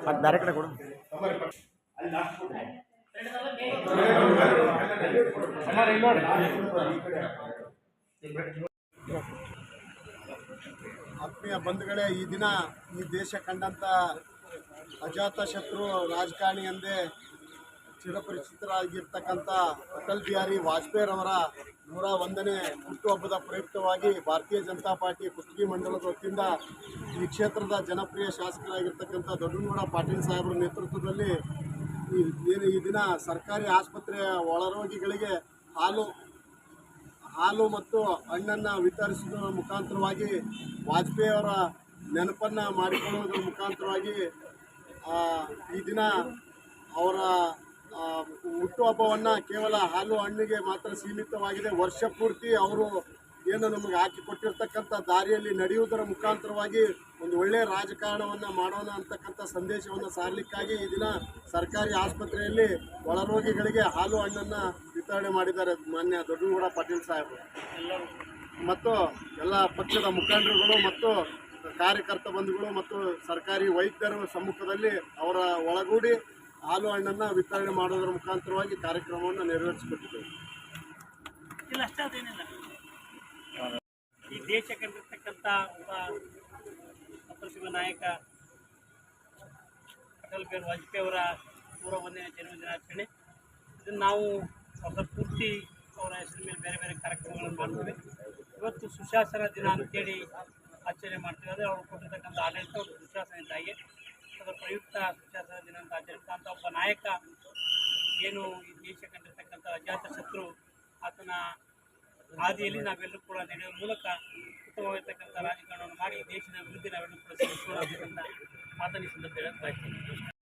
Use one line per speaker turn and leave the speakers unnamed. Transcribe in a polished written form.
ಮತ್ತೆ ಬೇರೆ ಕಡೆ ಕೊಡು.
ಆತ್ಮೀಯ ಬಂಧುಗಳೇ, ಈ ದಿನ ಈ ದೇಶ ಕಂಡಂಥ ಅಜಾತ ಶತ್ರು ರಾಜಕಾರಣಿ ಎಂದೇ ಚಿರಪರಿಚಿತರಾಗಿರ್ತಕ್ಕಂಥ ಅಟಲ್ ಬಿಹಾರಿ ವಾಜಪೇಯಿರವರ 101ನೇ ಹುಟ್ಟುಹಬ್ಬದ ಪ್ರಯುಕ್ತವಾಗಿ ಭಾರತೀಯ ಜನತಾ ಪಾರ್ಟಿ ಕುಷ್ಟಗಿ ಮಂಡಲದ ವತಿಯಿಂದ ಈ ಕ್ಷೇತ್ರದ ಜನಪ್ರಿಯ ಶಾಸಕರಾಗಿರ್ತಕ್ಕಂಥ ದೊಡ್ಡನಗೌಡ ಪಾಟೀಲ್ ಸಾಹೇಬರ ನೇತೃತ್ವದಲ್ಲಿ ಈ ದಿನ ಸರ್ಕಾರಿ ಆಸ್ಪತ್ರೆಯ ಒಳರೋಗಿಗಳಿಗೆ ಹಾಲು ಮತ್ತು ಹಣ್ಣನ್ನು ವಿತರಿಸುವುದರ ಮುಖಾಂತರವಾಗಿ ವಾಜಪೇಯಿಯವರ ನೆನಪನ್ನು ಮಾಡಿಕೊಳ್ಳುವುದರ ಮುಖಾಂತರವಾಗಿ ಈ ದಿನ ಅವರ ಹುಟ್ಟುಹಬ್ಬವನ್ನು ಕೇವಲ ಹಾಲು ಹಣ್ಣಿಗೆ ಮಾತ್ರ ಸೀಮಿತವಾಗಿದೆ. ವರ್ಷ ಪೂರ್ತಿ ಅವರು ಏನು ನಮಗೆ ಹಾಕಿಕೊಟ್ಟಿರ್ತಕ್ಕಂಥ ದಾರಿಯಲ್ಲಿ ನಡೆಯುವುದರ ಮುಖಾಂತರವಾಗಿ ಒಂದು ಒಳ್ಳೆಯ ರಾಜಕಾರಣವನ್ನು ಮಾಡೋಣ ಅಂತಕ್ಕಂಥ ಸಂದೇಶವನ್ನು ಸಾರಲಿಕ್ಕಾಗಿ ಈ ದಿನ ಸರ್ಕಾರಿ ಆಸ್ಪತ್ರೆಯಲ್ಲಿ ಒಳರೋಗಿಗಳಿಗೆ ಹಾಲು ಹಣ್ಣನ್ನು ವಿತರಣೆ ಮಾಡಿದ್ದಾರೆ ಮಾನ್ಯ ದೊಡ್ಡನಗೌಡ ಪಾಟೀಲ್ ಸಾಹೇಬರು. ಮತ್ತು ಎಲ್ಲ ಪಕ್ಷದ ಮುಖಂಡರುಗಳು ಮತ್ತು ಕಾರ್ಯಕರ್ತ ಬಂಧುಗಳು ಮತ್ತು ಸರ್ಕಾರಿ ವೈದ್ಯರ ಸಮ್ಮುಖದಲ್ಲಿ ಅವರ ಒಳಗೂಡಿ ಹಾಲು ಹಣ್ಣನ್ನು ವಿತರಣೆ ಮಾಡೋದರ ಮುಖಾಂತರವಾಗಿ ಕಾರ್ಯಕ್ರಮವನ್ನು ನೆರವೇರಿಸಿಕೊಟ್ಟಿದ್ದೇವೆ.
ಈ ದೇಶ ಕಂಡಿರ್ತಕ್ಕಂಥ ಒಬ್ಬ ಅಪ್ರತಿಮ ನಾಯಕ ಅಟಲ್ ಬಿಹಾರಿ ವಾಜಪೇಯಿ ಅವರ 101ನೇ ಜನ್ಮದಿನಾಚರಣೆ. ಇದನ್ನು ನಾವು ವರ್ಷ ಪೂರ್ತಿ ಅವರ ಹೆಸರು ಮೇಲೆ ಬೇರೆ ಬೇರೆ ಕಾರ್ಯಕ್ರಮಗಳನ್ನು ಮಾಡ್ತೇವೆ. ಇವತ್ತು ಸುಶಾಸನ ದಿನ ಅಂತೇಳಿ ಆಚರಣೆ ಮಾಡ್ತೀವಿ. ಅಂದರೆ ಅವರು ಕೊಟ್ಟಿರ್ತಕ್ಕಂಥ ಆಡಳಿತ ಒಂದು ಸುಶಾಸನ ಇದ್ದಾಗೆ ಅದರ ಪ್ರಯುಕ್ತ ಸುಶಾಸನ ದಿನ ಅಂತ ಆಚರಿಸ್ತಕ್ಕಂಥ ಒಬ್ಬ ನಾಯಕ ಏನು ಈ ದೇಶ ಕಂಡಿರ್ತಕ್ಕಂಥ ಅಜಾತ ಶತ್ರು ಆತನ ಹಾದಿಯಲ್ಲಿ ನಾವೆಲ್ಲರೂ ಕೂಡ ನಡೆಯುವ ಮೂಲಕ ಉತ್ತಮವಾಗಿರ್ತಕ್ಕಂಥ ರಾಜಕಾರಣವನ್ನು ಮಾಡಿ ದೇಶದ ಅಭಿವೃದ್ಧಿ ನಾವೆಲ್ಲರೂ ಕೂಡ ಸೇರಿಸೋಣ ಅಂತ ಮಾತನಾಡಿ ಸಂದರ್ಭ ಹೇಳಕ್ಕೆ ಬಯಸ್ತೀನಿ.